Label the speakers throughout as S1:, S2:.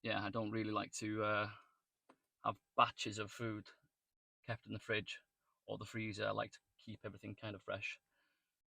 S1: yeah, I don't really like to have batches of food kept in the fridge or the freezer. I like to keep everything kind of fresh.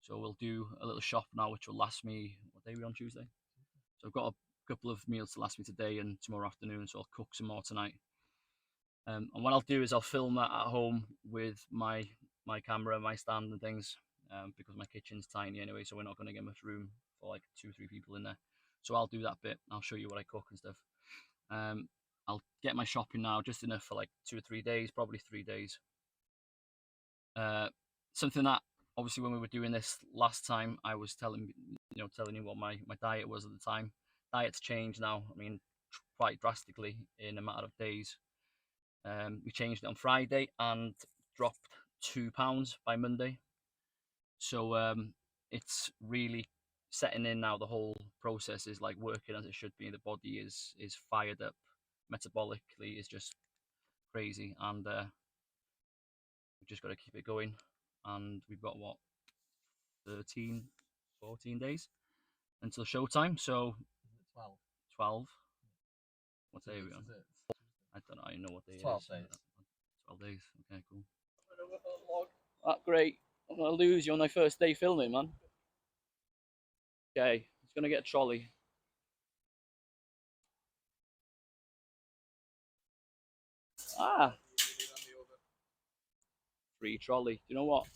S1: So we'll do a little shop now, which will last me. What day are we on, Tuesday? So I've got a couple of meals to last me today and tomorrow afternoon. So I'll cook some more tonight. And what I'll do is I'll film that at home with my camera, my stand and things, because my kitchen's tiny anyway, so we're not going to get much room for like 2 or 3 people in there. So I'll do that bit. I'll show you what I cook and stuff. I'll get my shopping now, just enough for like 2 or 3 days, probably 3 days. Something that obviously when we were doing this last time, I was telling you what my diet was at the time. Diet's changed now. I mean, quite drastically in a matter of days. We changed it on Friday and dropped 2 pounds by Monday. So it's really setting in now. The whole process is like working as it should be. The body is fired up metabolically, is just crazy, and we've just got to keep it going. And we've got what 13, 14 days until showtime. So
S2: 12.
S1: 12. What day are we on? I don't know. I know what day it is.
S2: 12 days.
S1: 12 days. Okay, cool. Great. I'm gonna lose you on my first day filming, man. Okay, it's gonna get a trolley. Free trolley. Do you know what?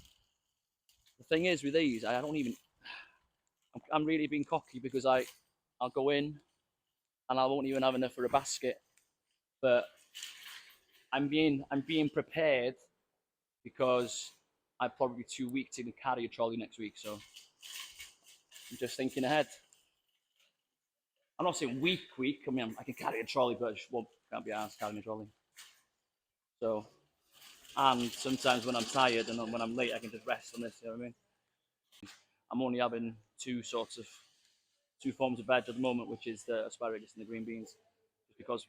S1: The thing is with these, I don't even. I'm really being cocky because I'll go in and I won't even have enough for a basket. But I'm being prepared because I'm probably too weak to carry a trolley next week. So I'm just thinking ahead. I'm not saying weak. I mean, I can carry a trolley, but I just can't be asked carrying a trolley. So, and sometimes when I'm tired and when I'm late, I can just rest on this. You know what I mean? I'm only having two forms of veg at the moment, which is the asparagus and the green beans, just because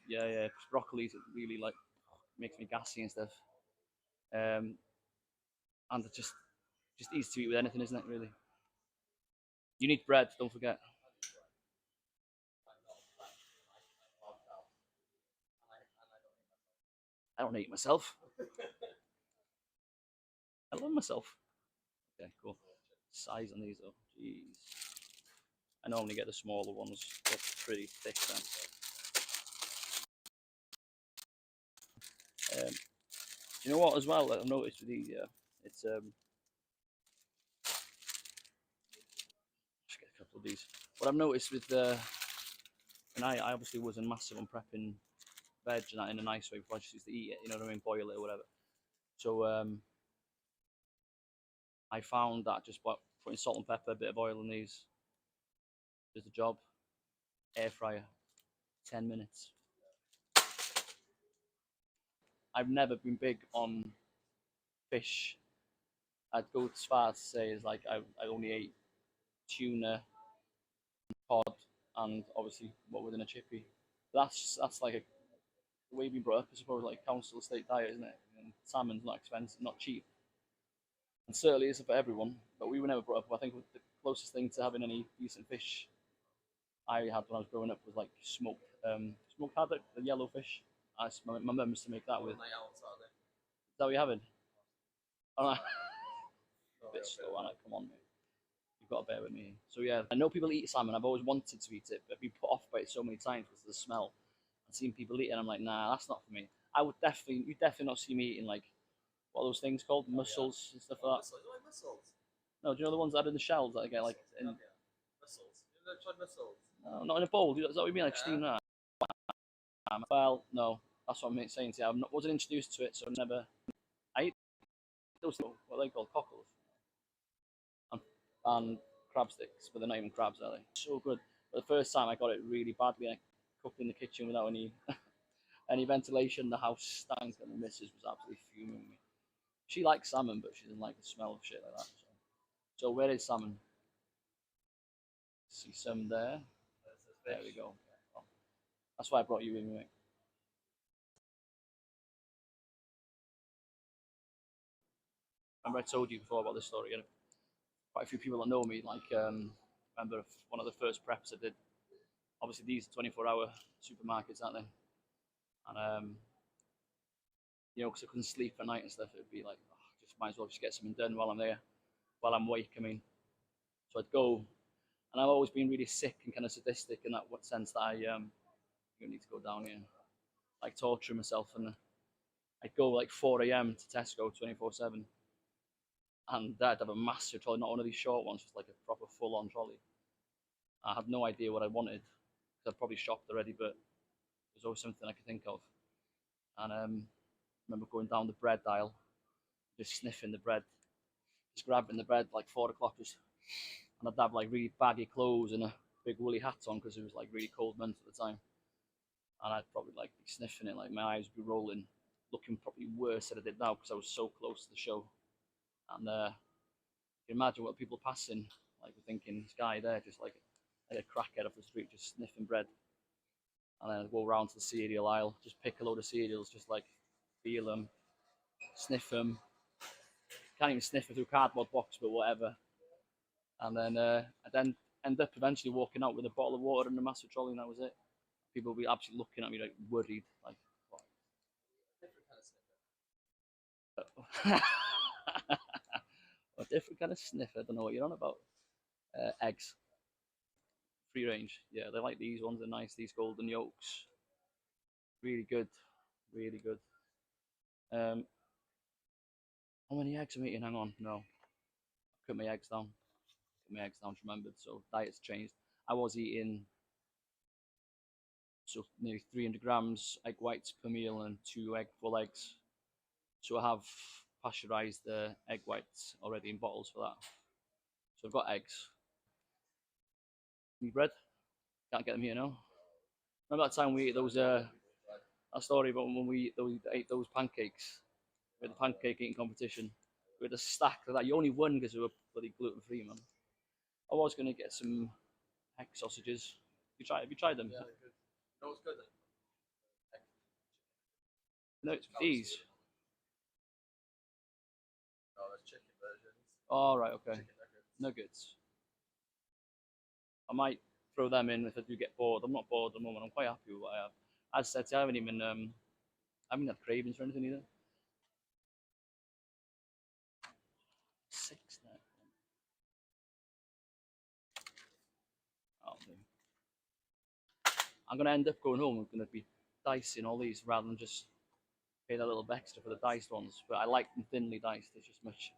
S1: broccoli really like makes me gassy and stuff. And it just easy to eat with anything, isn't it? Really. You need bread. Don't forget. I don't eat myself. I love myself. Okay, cool. Size on these though. Jeez. I normally get the smaller ones. They're pretty thick then. You know what as well I've noticed with these, it's just get a couple of these. What I've noticed with and I obviously wasn't massive on prepping veg and that in a nice way before I just used to eat it, you know what I mean, boil it or whatever. So I found that just putting salt and pepper, a bit of oil in these does the job. Air fryer, 10 minutes. I've never been big on fish. I'd go as far as to say is like I only ate tuna, cod, and obviously what within a chippy. That's like the way we brought up, I suppose, like council estate diet, isn't it? And salmon's not expensive, not cheap, and certainly isn't for everyone. But we were never brought up. I think the closest thing to having any decent fish I had when I was growing up was like smoked haddock, the yellow fish. My mum used to make that with. Is that what you're having? Oh, a bit slow, Anna. Come on, mate. You've got to bear with me. So yeah, I know people eat salmon. I've always wanted to eat it, but I've been put off by it so many times because of the smell. I've seen people eat it, and I'm like, nah, that's not for me. You definitely not see me eating like what are those things called, mussels and stuff like that. Mussels? No, do you know the ones that are in the shells that I get like in mussels? You never tried mussels? No, not in a bowl. Is that what you mean, like steam that? Well, no, that's what I'm saying to you. Wasn't introduced to it, so I never. I eat those things, what are they called, cockles, and crab sticks, but they're not even crabs, are they? So good. But the first time I got it really badly, I cooked in the kitchen without any any ventilation. The house stank, and the missus was absolutely fuming with me. She likes salmon, but she doesn't like the smell of shit like that. So where is salmon? See some there. There we go. Oh, that's why I brought you in, mate. Remember I told you before about this story. Quite a few people that know me, like remember one of the first preps I did. obviously these are 24-hour supermarkets, aren't they? And you know, because I couldn't sleep at night and stuff, it'd be like, oh, just might as well just get something done while I'm there, while I'm awake. I mean, so I'd go, and I've always been really sick and kind of sadistic in that sense that I you need to go down here, like torturing myself, and I'd go like 4 a.m. to Tesco 24/7, and I'd have a massive trolley, not one of these short ones, just like a proper full-on trolley. I had no idea what I wanted because I'd probably shopped already, but there's always something I could think of. And I remember going down the bread aisle, just sniffing the bread, just grabbing the bread like 4 o'clock, just, and I'd have like really baggy clothes and a big woolly hat on because it was like really cold months at the time. And I'd probably like be sniffing it, like my eyes would be rolling, looking probably worse than I did now because I was so close to the show. And you can imagine what people passing, like thinking, this guy there, just like a crackhead off the street, just sniffing bread. And then I'd go around to the cereal aisle, just pick a load of cereals, just like feel them, sniff them. Can't even sniff it through a cardboard box, but whatever. And then I then end up eventually walking out with a bottle of water and a massive trolley, and that was it. People would be absolutely looking at me like worried, like what? A different kind of sniffer. I don't know what you're on about. Eggs, free range. Yeah, they like these ones. They're nice. These golden yolks, really good, really good. Um, how many eggs am I eating? Hang on, no, cut my eggs down. Cut my eggs down. Remembered. So diet's changed. I was eating so nearly 300 grams egg whites per meal and full eggs. So I have pasteurized the egg whites already in bottles for that. So I've got eggs. Any bread? Can't get them here now. Remember that time we ate those? That story about when we ate those pancakes. We had the pancake eating competition. We had a stack of that. You only won because we were bloody gluten free, man. I was gonna get some egg sausages. Have you tried them?
S2: Yeah, they're good. You know what's good?
S1: No, it's these.
S2: No, there's chicken versions.
S1: Oh, right, okay.
S2: Chicken nuggets.
S1: Nuggets. I might throw them in if I do get bored. I'm not bored at the moment. I'm quite happy with what I have. As I said, I haven't even I haven't had cravings for anything either. 6 now. Oh, I'm gonna end up going home. I'm gonna be dicing all these rather than just pay that little bit extra for the diced ones. But I like them thinly diced. It's just much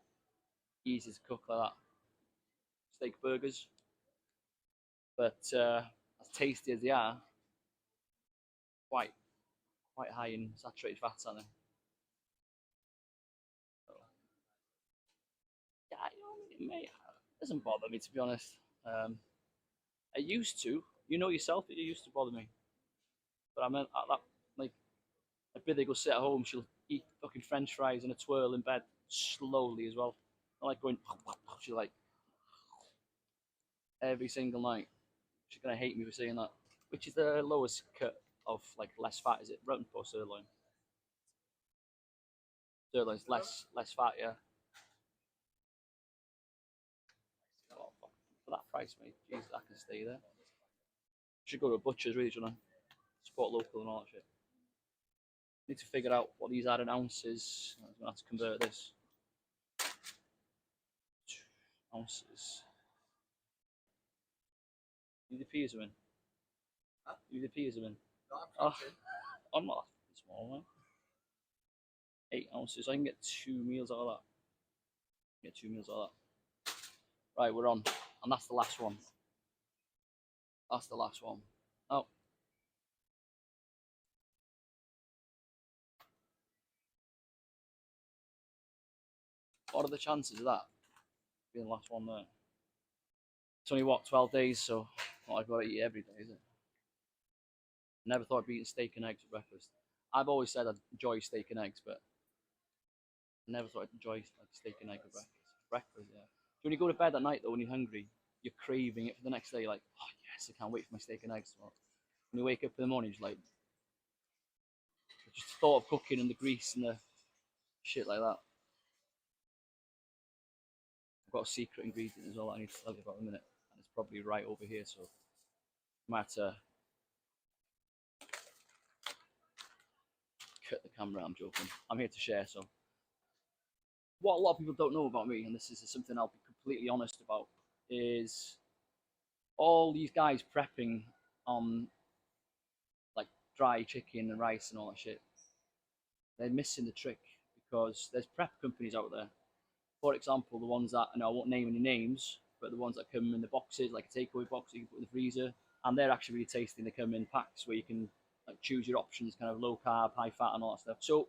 S1: easier to cook like that. Steak burgers, but as tasty as they are, quite high in saturated fats, aren't they? So, yeah, it doesn't bother me to be honest. I used to. You know yourself that you used to bother me. But I meant at that, like, a Billy go sit at home, she'll eat fucking French fries and a twirl in bed slowly as well. I like going, she's like, every single night. She's gonna hate me for saying that. Which is the lowest cut of like less fat? Is it rump or sirloin? Sirloin's less fat, yeah. Oh, fuck. For that price, mate, Jesus, I can stay there. Should go to a butcher's, really, shouldn't I? Support local and all that shit. Need to figure out what these are in ounces. I'm gonna have to convert this. Ounces. UDP is a win.
S2: Huh?
S1: UDP is a win.
S2: No,
S1: Oh, I'm not that small, man. 8 ounces. I can get 2 meals out of that. Get 2 meals out of that. Right, we're on. And that's the last one. That's the last one. Oh. What are the chances of that being the last one there? It's only what, 12 days, so not like I've got to eat every day, is it? Never thought I'd be eating steak and eggs for breakfast. I've always said I'd enjoy steak and eggs, but I never thought I'd enjoy like steak and egg for breakfast. Breakfast, yeah. When you go to bed at night though, when you're hungry, you're craving it for the next day. You're like, oh yes, I can't wait for my steak and eggs tomorrow. When you wake up in the morning, you're like, just the thought of cooking and the grease and the shit like that. I've got a secret ingredient as well that I need to tell you about in a minute, and it's probably right over here, so I might have to camera. I'm joking. I'm here to share. So, what a lot of people don't know about me, and this is something I'll be completely honest about, is all these guys prepping on like dry chicken and rice and all that shit. They're missing the trick because there's prep companies out there. For example, the ones that, I won't name any names, but the ones that come in the boxes, like a takeaway box that you can put in the freezer, and they're actually really tasty. They come in packs where you can like choose your options, kind of low carb, high fat, and all that stuff. So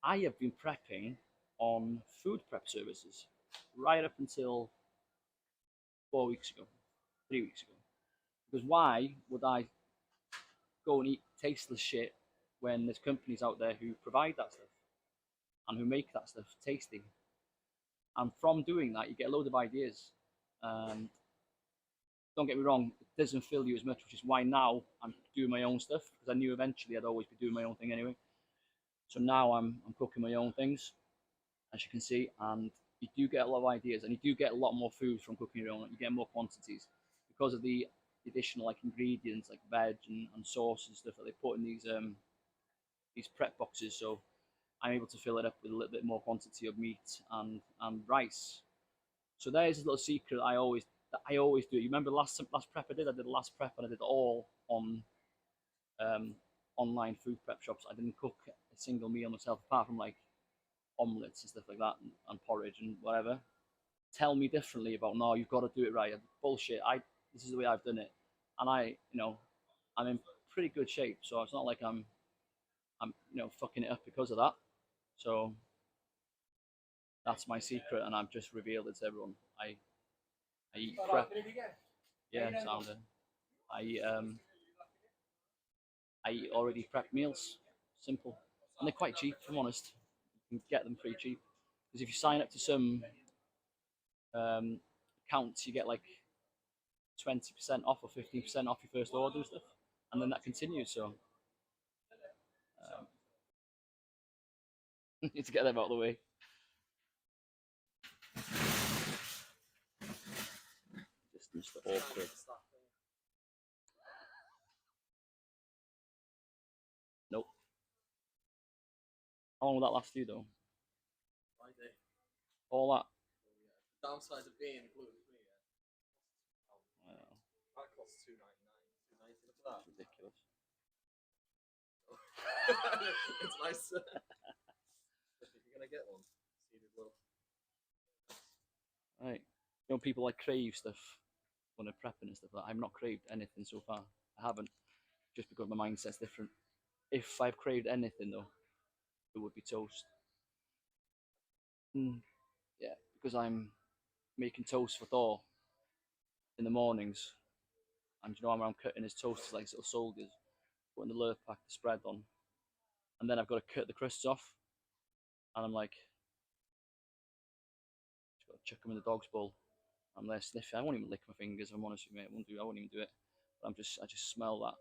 S1: I have been prepping on food prep services right up until 4 weeks ago, 3 weeks ago. Because why would I go and eat tasteless shit when there's companies out there who provide that stuff and who make that stuff tasty? And from doing that, you get a load of ideas. Don't get me wrong, it doesn't fill you as much, which is why now I'm doing my own stuff, because I knew eventually I'd always be doing my own thing anyway. So now I'm cooking my own things, as you can see, and you do get a lot of ideas, and you do get a lot more food from cooking your own. You get more quantities because of the additional like ingredients like veg and sauce and stuff that they put in these prep boxes. So I'm able to fill it up with a little bit more quantity of meat and rice. So there's a little secret I always do. You remember the last prep I did? I did the last prep and I did it all on online food prep shops. I didn't cook a single meal myself apart from like omelets and stuff like that and porridge and whatever. Tell me differently about no, you've got to do it right. Bullshit. This is the way I've done it, and I'm in pretty good shape. So it's not like I'm fucking it up because of that. So that's my secret, and I've just revealed it to everyone. I eat prep. Yeah, sounded. I eat already prepped meals. Simple, and they're quite cheap. If I'm honest, you can get them pretty cheap. Because if you sign up to some accounts, you get like 20% off or 15% off your first order and stuff, and then that continues. So need to get them out of the way. Just Mr. Awkward. Nope. How long will that last you though?
S2: Friday.
S1: All that.
S2: Downside of being gluten free, yeah.
S1: Wow,
S2: That costs $2.99. $2.90 for that.
S1: that's ridiculous.
S2: It's nice. If you're gonna get one, seeded well.
S1: Right. People like crave stuff when they're prepping and stuff like that. I've not craved anything so far. I haven't, just because my mindset's different. If I've craved anything though, it would be toast. Yeah, because I'm making toast for Thor in the mornings, and when I'm cutting his toast like little soldiers, putting the Lurpak, the spread on, and then I've got to cut the crusts off, and I'm like, just got to chuck them in the dog's bowl. I'm there sniffing. I won't even lick my fingers. If I'm honest with you, mate. I won't even do it. But I just smell that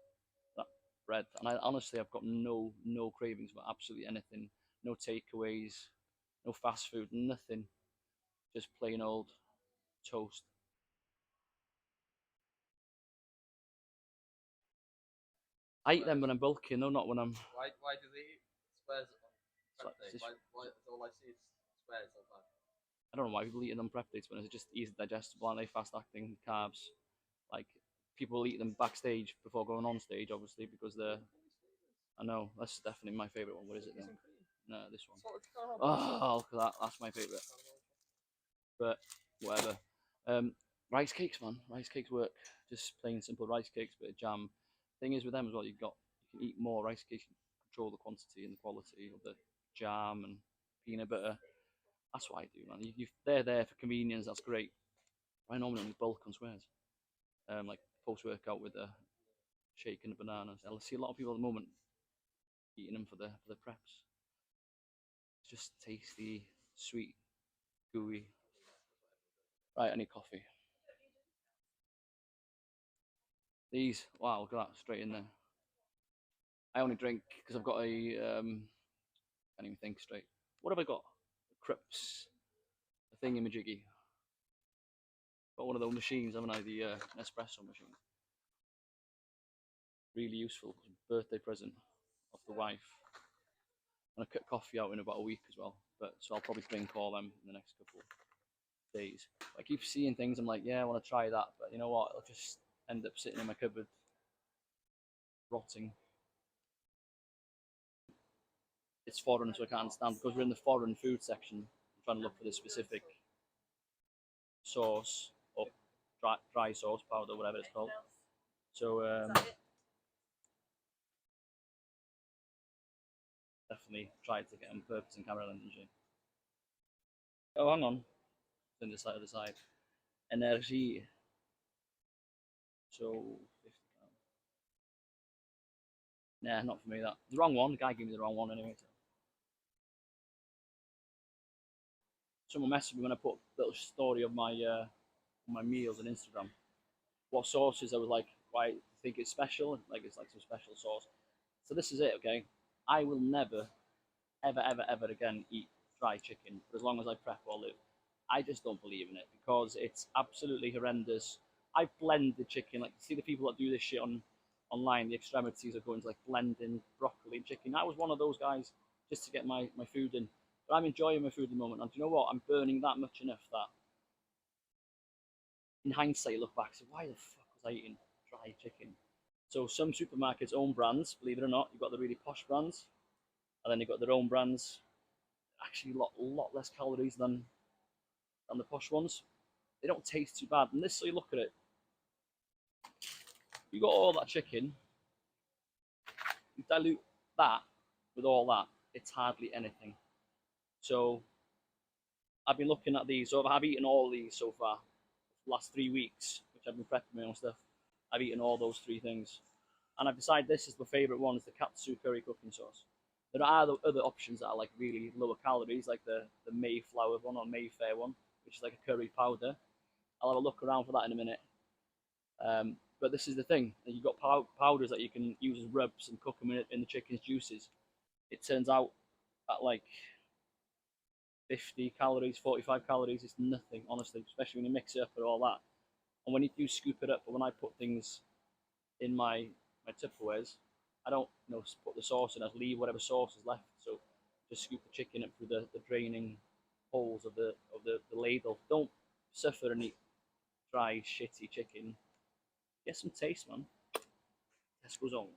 S1: bread, and I honestly, I've got no cravings for absolutely anything. No takeaways, no fast food, nothing. Just plain old toast. I eat them when I'm bulking, though, not when I'm.
S2: Why do they eat squares on prep
S1: It's
S2: day?
S1: just-
S2: Why all I see is squares all the time?
S1: I don't know why people eat them on prep days when it's just easy digestible and they fast acting carbs. Like people eat them backstage before going on stage, obviously, because they're. I know that's definitely my favorite one. What is it then? No, this one. Oh, look at that. That's my favorite. But whatever. Rice cakes, man. Rice cakes work. Just plain simple rice cakes, bit of jam. Thing is with them as well, you can eat more rice cakes. You can control the quantity and the quality of the jam and peanut butter. That's what I do, man. They're there for convenience. That's great. I normally only bulk on squares. Like post workout with a shake and the bananas. I see a lot of people at the moment eating them for the preps. It's just tasty, sweet, gooey. Right, I need coffee. These, wow, look at that, straight in there. I only drink because I've got can't even think straight. What have I got? Crips, a thingy-majiggy. Got one of those machines, haven't I? The Nespresso machine. Really useful. Birthday present of the wife. I'm gonna cut coffee out in about a week as well, but so I'll probably drink all them in the next couple of days. I keep seeing things. I'm like, yeah, I want to try that, but you know what? It'll just end up sitting in my cupboard, rotting. It's foreign, so I can't understand because we're in the foreign food section. I'm trying to look for the specific sauce or dry sauce powder, whatever it's called. So definitely tried to get on purpose in camera lens, didn't you? Oh, hang on. Then this side of the side. Energy. So 50 pounds. Nah, not for me. That the wrong one. The guy gave me the wrong one anyway. So. Someone messaged me when I put a little story of my meals on Instagram. What sauces I was like, why think it's special? Like it's like some special sauce. So this is it, okay? I will never, ever again eat dry chicken for as long as I prep or live. I just don't believe in it because it's absolutely horrendous. I blend the chicken, like see the people that do this shit online, the extremities of going to like blending broccoli and chicken. I was one of those guys just to get my food in. But I'm enjoying my food at the moment, and do you know what? I'm burning that much enough that in hindsight you look back and say, why the fuck was I eating dry chicken? So some supermarkets own brands, believe it or not. You've got the really posh brands, and then you've got their own brands. Actually, a lot less calories than the posh ones. They don't taste too bad. And this, so you look at it, you got all that chicken, you dilute that with all that, it's hardly anything. So I've been looking at these. So I've eaten all these so far, the last 3 weeks, which I've been prepping my own stuff. I've eaten all those three things, and I've decided this is my favourite one. Is the katsu curry cooking sauce. There are other options that are like really lower calories, like the Mayflower one or Mayfair one, which is like a curry powder. I'll have a look around for that in a minute. But this is the thing: you've got powders that you can use as rubs and cook them in the chicken's juices. It turns out at like 50 calories, 45 calories, it's nothing, honestly, especially when you mix it up and all that. And when you do scoop it up, but when I put things in my Tupperwares, I don't put the sauce in. I leave whatever sauce is left. So just scoop the chicken up through the draining holes of the ladle. Don't suffer and eat dry, shitty chicken. Get some taste, man. Tesco's own.